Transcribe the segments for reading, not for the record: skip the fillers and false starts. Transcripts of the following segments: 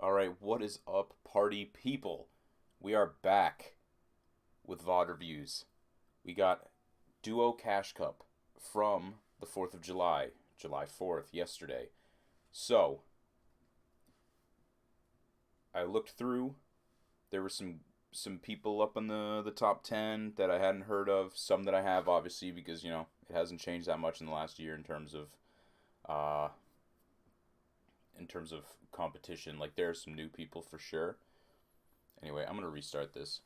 Alright, what is up, party people? We are back with VOD reviews. We got Duo Cash Cup from the 4th of July, July 4th, yesterday. So, I looked through. There were some people up in the top 10 that I hadn't heard of. Some that I have, obviously, because, it hasn't changed that much in the last year in terms of competition. Like, there are some new people for sure. Anyway, I'm gonna restart this.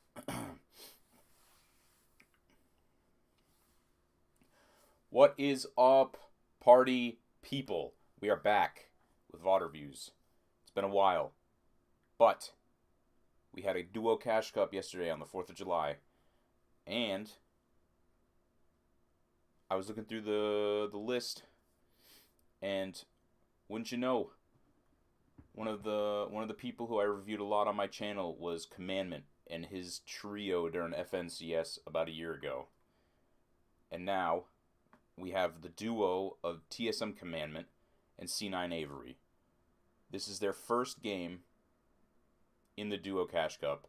What is up, party people? We are back with VOD reviews. It's been a while, but we had a Duo Cash Cup yesterday on the 4th of July, and I was looking through the list, and wouldn't you know, one of the people who I reviewed a lot on my channel was Commandment and his trio during FNCS about a year ago. And now we have the duo of TSM Commandment and C9 Avery. This is their first game in the Duo Cash Cup,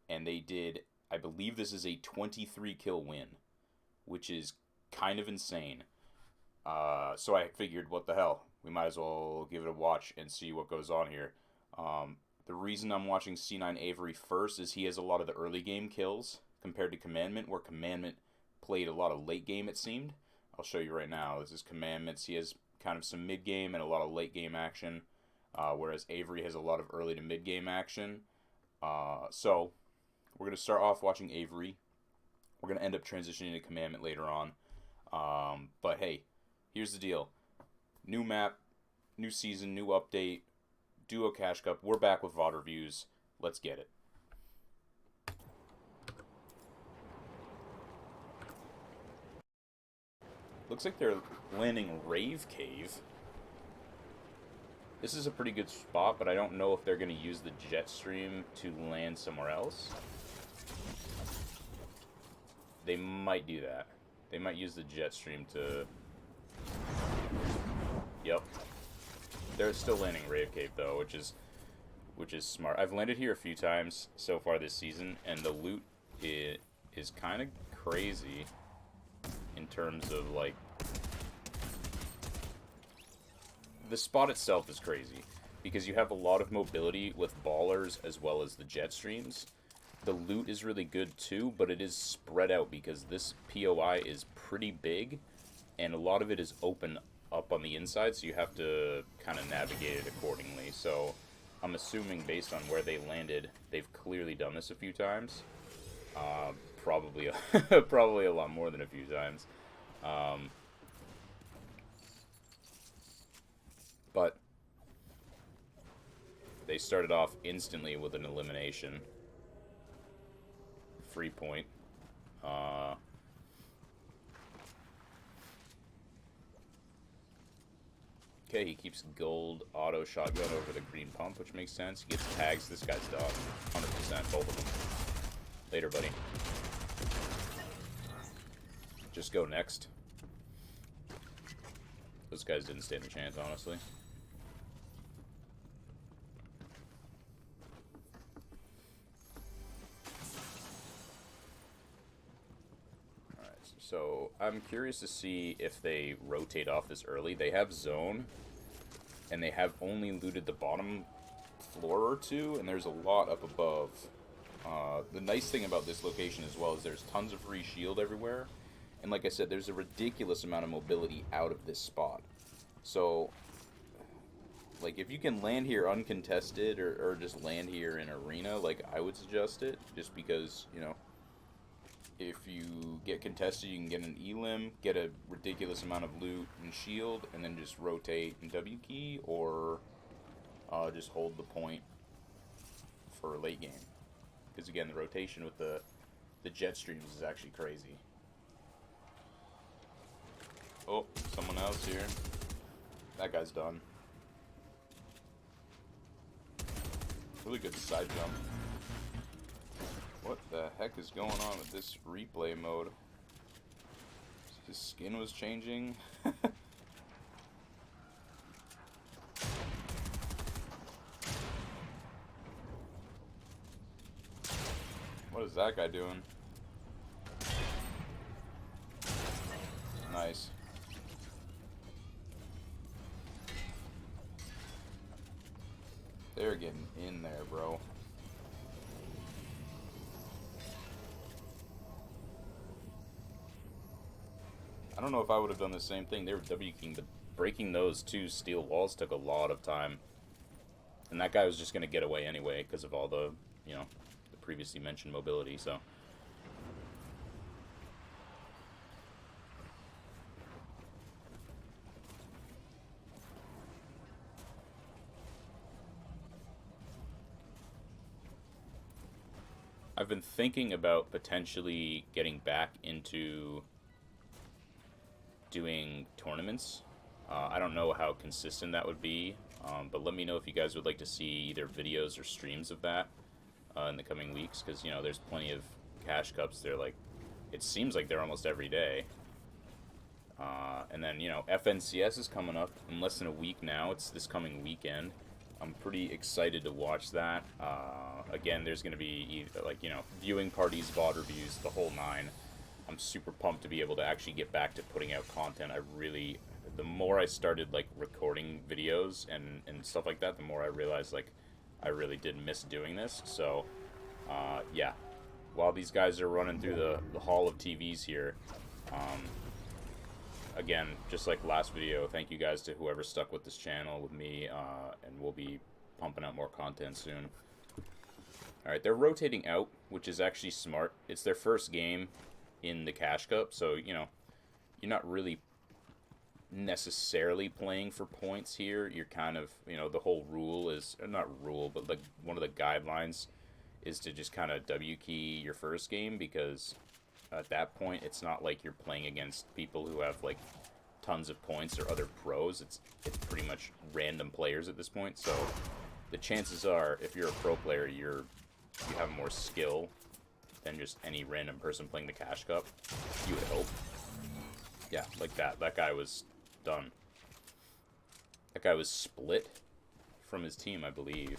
and they did, I believe this is a 23 kill win, which is kind of insane. So I figured, what the hell? We might as well give it a watch and see what goes on here. The reason I'm watching C9 Avery first is he has a lot of the early game kills compared to Commandment, where Commandment played a lot of late game, it seemed. I'll show you right now. This is Commandment's. He has kind of some mid game and a lot of late game action, whereas Avery has a lot of early to mid game action. So we're going to start off watching Avery. We're going to end up transitioning to Commandment later on. But hey, here's the deal. New map, new season, new update, Duo Cash Cup. We're back with VOD reviews. Let's get it. Looks like they're landing Rave Cave. This is a pretty good spot, but I don't know if they're going to use the jet stream to land somewhere else. They might do that. They might use the jet stream to... Yep. They're still landing Rave Cave though, which is smart. I've landed here a few times so far this season, and the loot is kind of crazy in terms of, like, the spot itself is crazy because you have a lot of mobility with ballers as well as the jet streams. The loot is really good too, but it is spread out because this POI is pretty big and a lot of it is open up on the inside, so you have to kind of navigate it accordingly. So I'm assuming, based on where they landed, they've clearly done this a few times. Probably probably a lot more than a few times. But they started off instantly with an elimination. Free point. Okay, he keeps gold auto shotgun over the green pump, which makes sense. He gets tags. This guy's done. 100%, both of them. Later, buddy. Just go next. Those guys didn't stand a chance, honestly. So I'm curious to see if they rotate off this early. They have zone, and they have only looted the bottom floor or two, and there's a lot up above. The nice thing about this location as well is there's tons of free shield everywhere, and like I said, there's a ridiculous amount of mobility out of this spot. So, like, if you can land here uncontested or just land here in arena, like, I would suggest it, just because, if you get contested, you can get an elim, get a ridiculous amount of loot and shield, and then just rotate and W key, or just hold the point for a late game. Because again, the rotation with the jet streams is actually crazy. Oh, someone else here. That guy's done. Really good side jump. What the heck is going on with this replay mode? His skin was changing. is that guy doing? Nice. They're getting in there, bro. I don't know if I would have done the same thing. They were W-king, but breaking those two steel walls took a lot of time. And that guy was just going to get away anyway because of all the, you know, the previously mentioned mobility, so. I've been thinking about potentially getting back into doing tournaments. I don't know how consistent that would be, but let me know if you guys would like to see either videos or streams of that in the coming weeks, because, you know, there's plenty of cash cups. They're like, it seems like they're almost every day. And then, you know, FNCS is coming up in less than a week now. It's this coming weekend. I'm pretty excited to watch that. Again, there's going to be, like, you know, viewing parties, VOD reviews, the whole nine. I'm super pumped to be able to actually get back to putting out content. The more I started, like, recording videos and stuff like that, the more I realized, like, I really did miss doing this. So, yeah. While these guys are running through the hall of TVs here, again, just like last video, thank you guys to whoever stuck with this channel with me, and we'll be pumping out more content soon. Alright, they're rotating out, which is actually smart. It's their first game in the Cash Cup, so, you know, you're not really necessarily playing for points here. You're kind of, you know, the whole rule is, not rule, but like one of the guidelines is to just kind of W-key your first game, because at that point, it's not like you're playing against people who have, like, tons of points or other pros. It's pretty much random players at this point. So the chances are, if you're a pro player, you have more skill than just any random person playing the Cash Cup. You would hope. Yeah, like that. That guy was done. That guy was split from his team, I believe.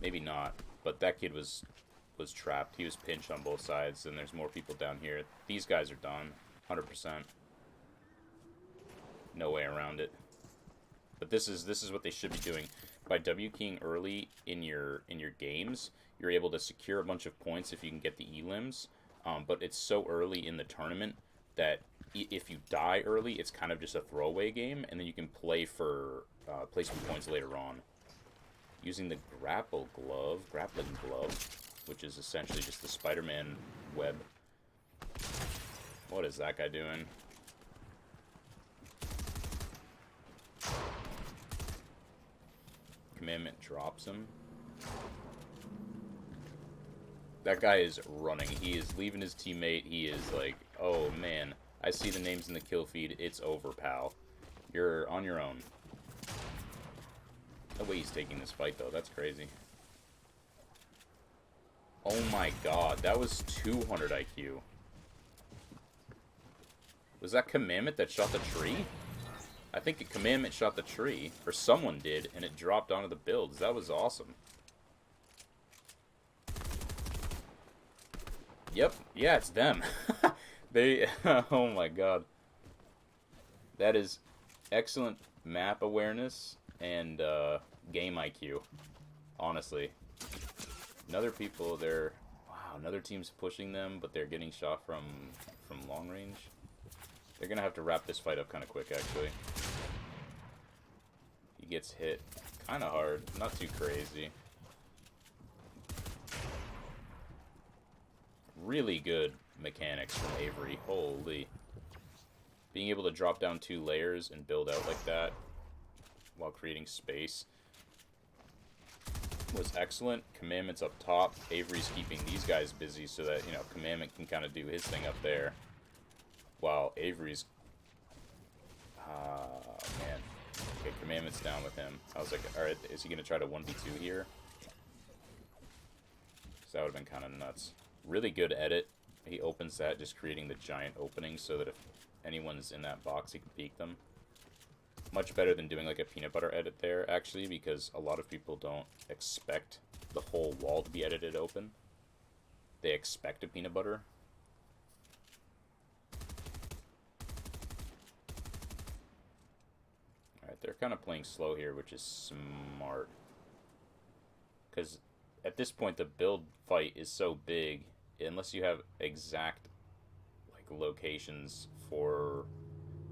Maybe not, but that kid was trapped. He was pinched on both sides, and there's more people down here. These guys are done, 100%. No way around it. But this is what they should be doing. By W-keying early in your games, you're able to secure a bunch of points if you can get the elims. But it's so early in the tournament that if you die early, it's kind of just a throwaway game, and then you can play for placement points later on. Using the grappling glove, which is essentially just the Spider-Man web. What is that guy doing? Commandment drops him. That guy is running. He is leaving his teammate. He is like, oh man, I see the names in the kill feed. It's over, pal. You're on your own. No way he's taking this fight, though. That's crazy. Oh my god, that was 200 IQ. Was that Commandment that shot the tree? I think a Commandment shot the tree, or someone did, and it dropped onto the builds. That was awesome. Yep, yeah, it's them. They, oh my god. That is excellent map awareness and game IQ, honestly. Another people, they're, wow, another team's pushing them, but they're getting shot from long range. They're gonna have to wrap this fight up kind of quick, actually. He gets hit kind of hard, not too crazy. Really good mechanics from Avery, holy. Being able to drop down 2 layers and build out like that while creating space was excellent. Commandment's up top. Avery's keeping these guys busy so that, you know, Commandment can kind of do his thing up there. While Avery's... man. Okay, Commandment's down with him. I was like, alright, is he going to try to 1v2 here? So that would have been kind of nuts. Really good edit. He opens that, just creating the giant opening so that if anyone's in that box, he can peek them. Much better than doing like a peanut butter edit there, actually, because a lot of people don't expect the whole wall to be edited open. they expect a peanut butter. Alright, they're kind of playing slow here, which is smart. Because at this point, the build fight is so big, unless you have exact like locations for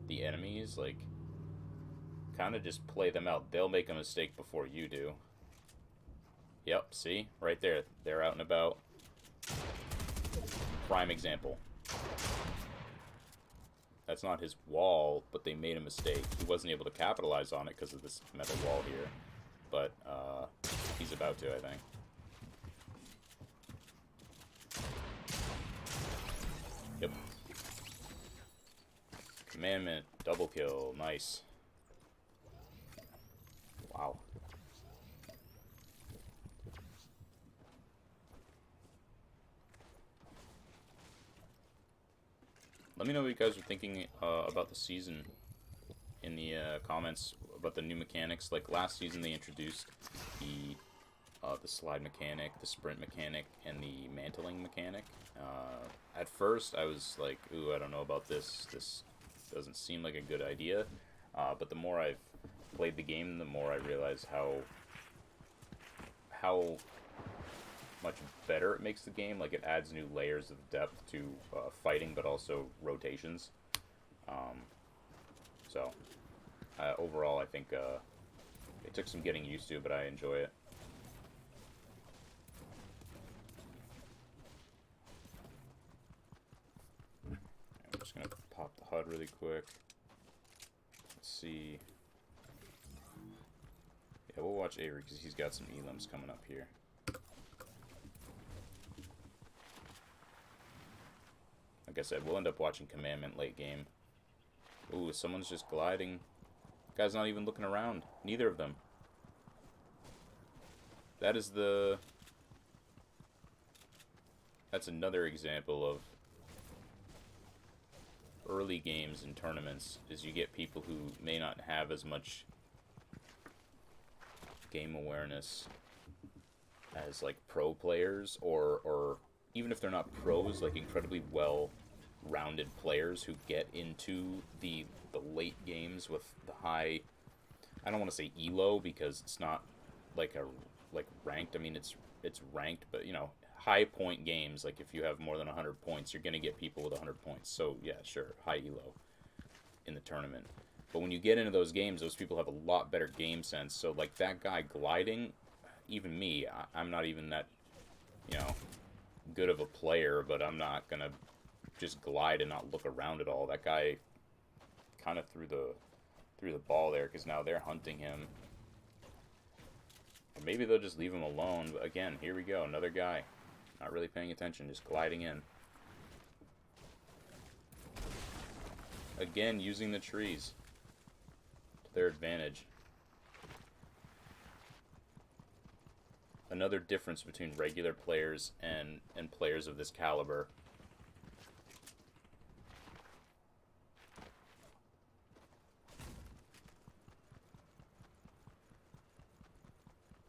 the enemies, like kind of just play them out. They'll make a mistake before you do. Yep, see? Right there. They're out and about. Prime example. That's not his wall, but they made a mistake. He wasn't able to capitalize on it because of this metal wall here. But he's about to, I think. Yep. Commandment, double kill, nice. Wow. Let me know what you guys are thinking about the season in the comments about the new mechanics. Like last season, they introduced the slide mechanic, the sprint mechanic, and the mantling mechanic. At first, I was like, ooh, I don't know about this. This doesn't seem like a good idea. But the more I've played the game, the more I realize how much better it makes the game. Like, it adds new layers of depth to fighting, but also rotations. So, overall, I think it took some getting used to, but I enjoy it. I'm just gonna pop the HUD really quick. Let's see. Yeah, we'll watch Avery because he's got some elims coming up here. Like I said, we'll end up watching Commandment late game. Ooh, someone's just gliding. Guy's not even looking around. Neither of them. That's another example of early games and tournaments, is you get people who may not have as much game awareness as like pro players, or even if they're not pros, like incredibly well-rounded players who get into the late games with the high, I don't want to say elo because it's not like ranked. I mean, it's ranked, but you know, high point games, like if you have more than 100 points, you're going to get people with 100 points. So yeah, sure, high elo in the tournament. But when you get into those games, those people have a lot better game sense. So like that guy gliding, even me, I'm not even that, you know, good of a player, but I'm not going to just glide and not look around at all. That guy kind of threw the ball there because now they're hunting him. Or maybe they'll just leave him alone. But again, here we go, another guy. Not really paying attention, just gliding in. Again, using the trees to their advantage. Another difference between regular players and players of this caliber.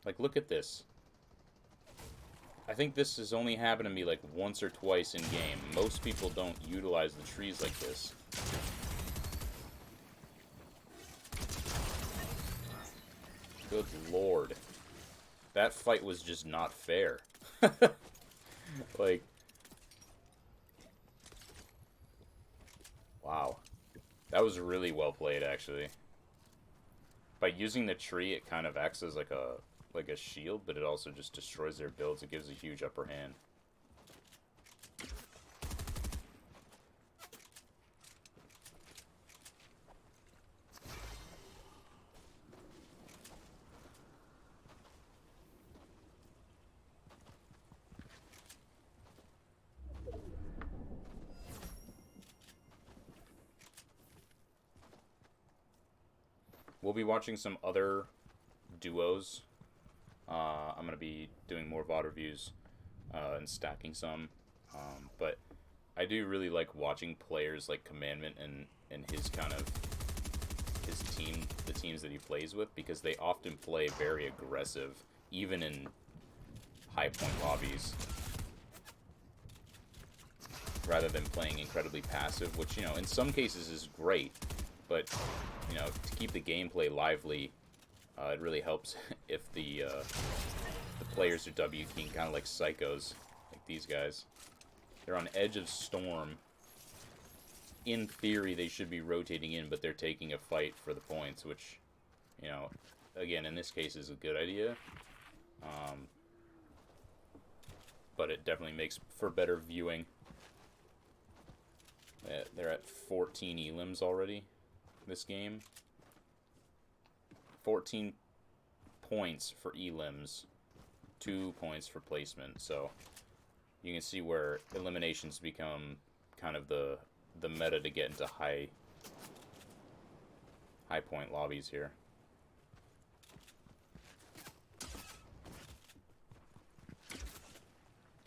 Like, look at this. I think this has only happened to me like once or twice in game. Most people don't utilize the trees like this. Good lord. That fight was just not fair. Like, wow. That was really well played, actually. By using the tree, it kind of acts as like a shield, but it also just destroys their builds. It gives a huge upper hand. We'll be watching some other duos. I'm going to be doing more VOD reviews and stacking some. But I do really like watching players like Commandment and his kind of his team, the teams that he plays with, because they often play very aggressive, even in high point lobbies. rather than playing incredibly passive, which, you know, in some cases is great, but, you know, to keep the gameplay lively, it really helps if the players are W keying kind of like psychos, like these guys. They're on edge of storm. In theory, they should be rotating in, but they're taking a fight for the points, which, you know, again, in this case is a good idea. But it definitely makes for better viewing. They're at 14 elims already, this game. 14 points for elims, 2 points for placement. So you can see where eliminations become kind of the meta to get into high point lobbies here.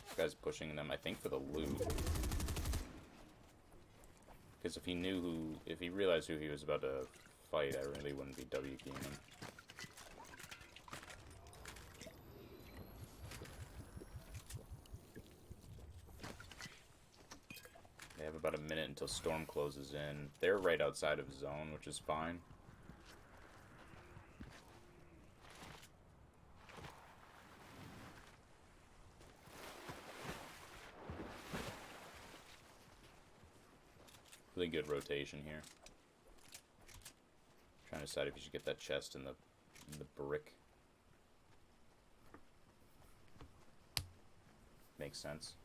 This guy's pushing them, I think, for the loot. Because if he realized who he was about to fight, I really wouldn't be W keying him. They have about a minute until storm closes in. They're right outside of zone, which is fine. Really good rotation here. Trying to decide if you should get that chest in the brick. Makes sense.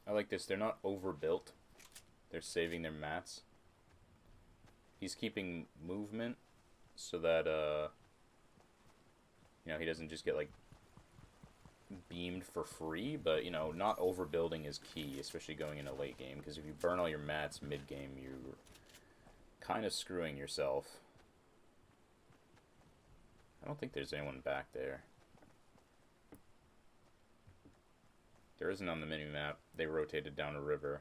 I like this. They're not overbuilt. They're saving their mats. He's keeping movement so that, you know, he doesn't just get, like, beamed for free, but, you know, not overbuilding is key, especially going into late game, because if you burn all your mats mid-game, you're kind of screwing yourself. I don't think there's anyone back there. There isn't on the mini-map. They rotated down a river.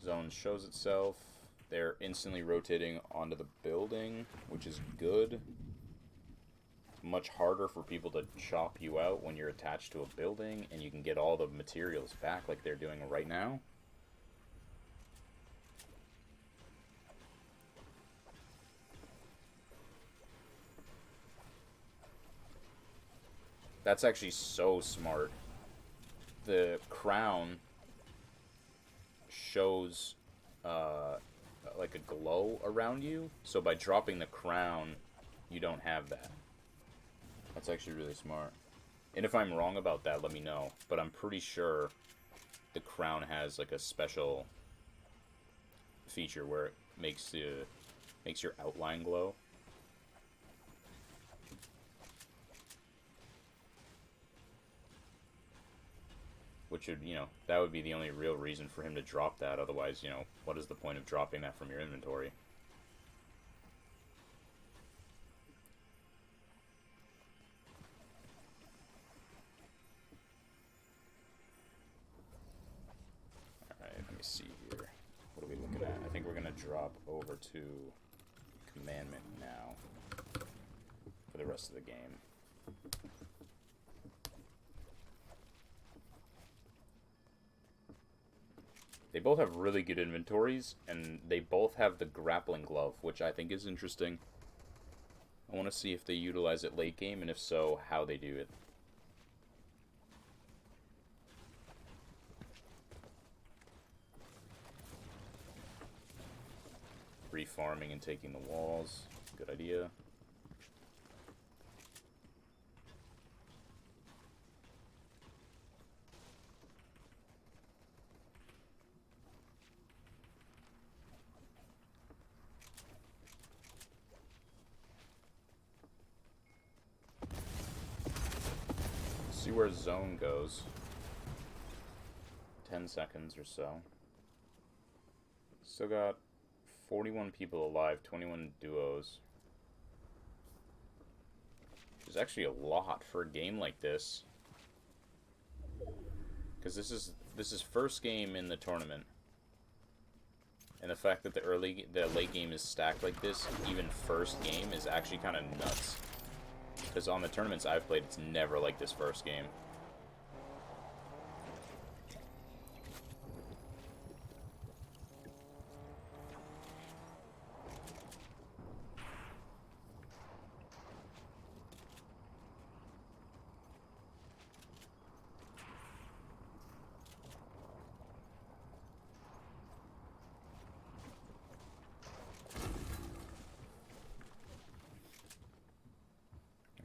Zone shows itself. They're instantly rotating onto the building, which is good. It's much harder for people to chop you out when you're attached to a building, and you can get all the materials back like they're doing right now. That's actually so smart. The crown shows like a glow around you, so by dropping the crown, you don't have that. That's actually really smart. And if I'm wrong about that, let me know. But I'm pretty sure the crown has like a special feature where it makes your outline glow. Which would, you know, that would be the only real reason for him to drop that. Otherwise, you know, what is the point of dropping that from your inventory? Alright, let me see here. What are we looking at? I think we're going to drop over to Commandment now for the rest of the game. They both have really good inventories, and they both have the grappling glove, which I think is interesting. I want to see if they utilize it late game, and if so, how they do it. Refarming and taking the walls. Good idea. See where zone goes. 10 seconds or so. Still got 41 people alive, 21 duos. Which is actually a lot for a game like this. Because this is first game in the tournament. And the fact that the late game is stacked like this, even first game, is actually kind of nuts. Because on the tournaments I've played, it's never like this first game.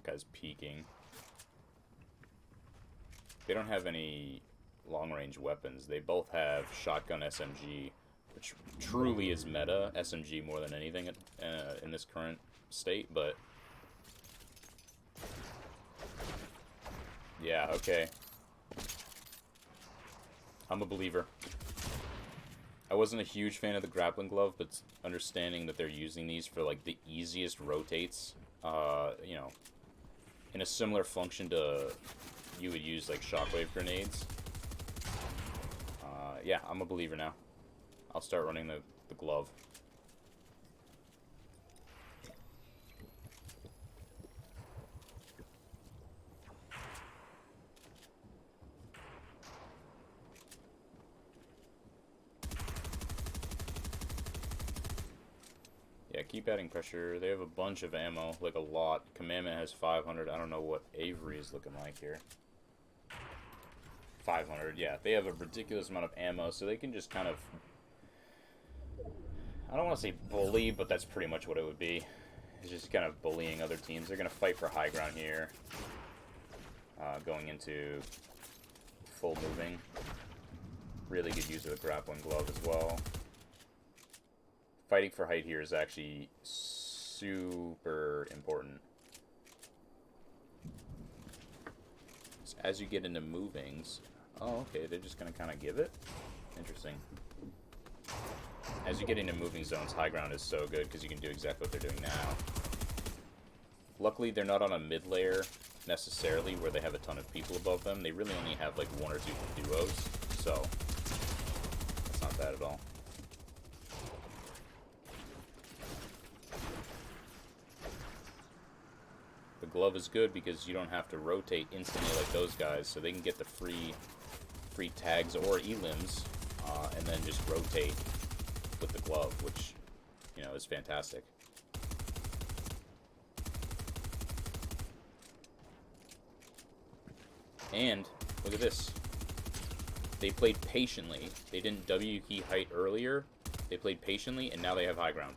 Guy's peeking. They don't have any long-range weapons. They both have shotgun SMG, which truly is meta SMG more than anything in this current state, but yeah, okay. I'm a believer. I wasn't a huge fan of the grappling glove, but understanding that they're using these for like the easiest rotates, you know, in a similar function to you would use like shockwave grenades. Yeah, I'm a believer now. I'll start running the glove. Yeah, keep adding pressure. They have a bunch of ammo, like a lot. Commandment has 500. I don't know what Avery is looking like here. 500, yeah. They have a ridiculous amount of ammo, so they can just kind of... I don't want to say bully, but that's pretty much what it would be. It's just kind of bullying other teams. They're going to fight for high ground here. Going into full moving. Really good use of the grappling glove as well. Fighting for height here is actually super important. So as you get into movings... Oh, okay, they're just going to kind of give it? Interesting. As you get into moving zones, high ground is so good because you can do exactly what they're doing now. Luckily, they're not on a mid layer necessarily where they have a ton of people above them. They really only have like 1 or 2 duos, so that's not bad at all. The glove is good because you don't have to rotate instantly like those guys, so they can get the free tags or elims, and then just rotate with the glove, which, you know, is fantastic. And look at this. They played patiently. They didn't W key height earlier. They played patiently, and now they have high ground.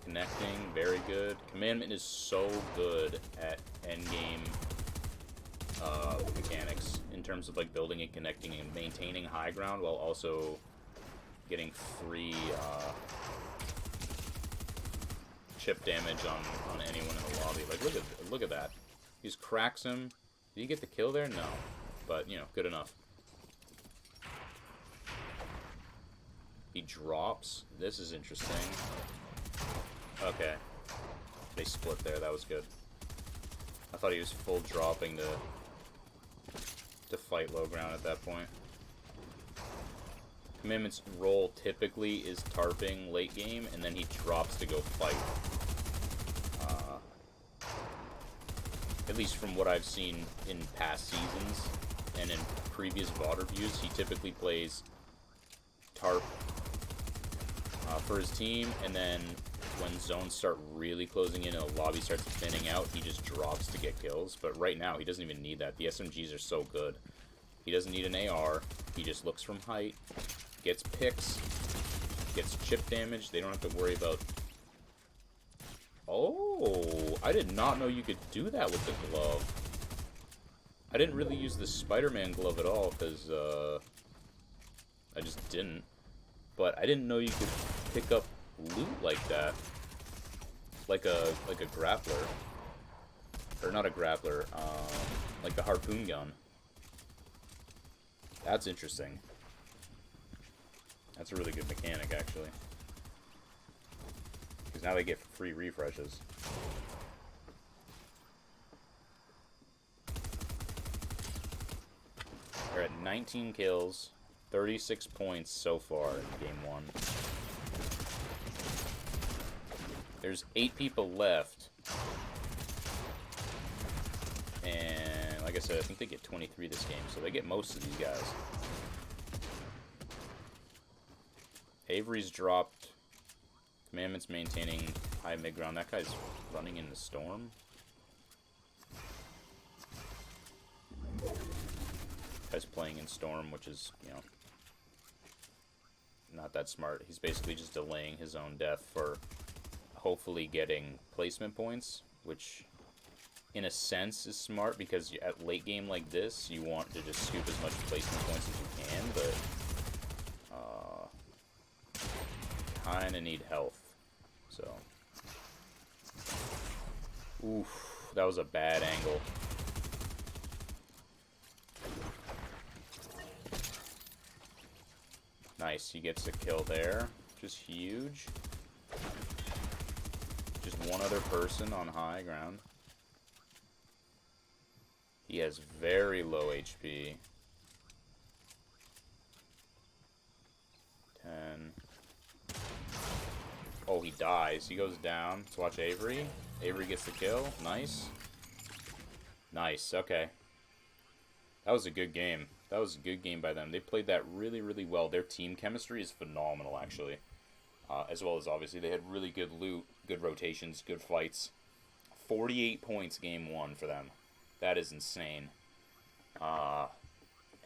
Connecting, very good. Commandment is so good at endgame mechanics in terms of like building and connecting and maintaining high ground while also getting free chip damage on anyone in the lobby. Like look at that. He just cracks him. Did he get the kill there? No, but you know, good enough. He drops. This is interesting. Okay. They split there. That was good. I thought he was full dropping to fight low ground at that point. Commandment's role typically is tarping late game, and then he drops to go fight. At least from what I've seen in past seasons and in previous VOD reviews, he typically plays tarp for his team, and then when zones start really closing in and the lobby starts thinning out, he just drops to get kills. But right now, he doesn't even need that. The SMGs are so good. He doesn't need an AR. He just looks from height, gets picks, gets chip damage. They don't have to worry about... Oh, I did not know you could do that with the glove. I didn't really use the Spider-Man glove at all, because I just didn't. But I didn't know you could pick up loot like that. Like a grappler. Or not a grappler, like the harpoon gun. That's interesting. That's a really good mechanic, actually. Because now they get free refreshes. 19 kills, 36 points so far in game 1. There's 8 people left. And like I said, I think they get 23 this game, so they get most of these guys. Avery's dropped. Commandment's maintaining high mid-ground. That guy's running in the storm. Guy's playing in storm, which is, you know, not that smart. He's basically just delaying his own death for hopefully getting placement points, which in a sense is smart, because at late game like this, you want to just scoop as much placement points as you can, but kind of need health. So, oof, that was a bad angle. Nice, he gets a kill there, just huge. Just one other person on high ground. He has very low HP. 10. Oh, he dies. He goes down. Let's watch Avery. Avery gets the kill. Nice. Nice, okay. That was a good game. That was a good game by them. They played that really, really well. Their team chemistry is phenomenal, actually. As well as, obviously, they had really good loot, good rotations, good fights. 48 points game 1 for them. That is insane.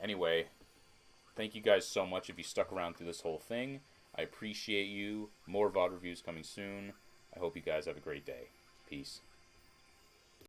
Anyway, thank you guys so much if you stuck around through this whole thing. I appreciate you. More VOD reviews coming soon. I hope you guys have a great day. Peace.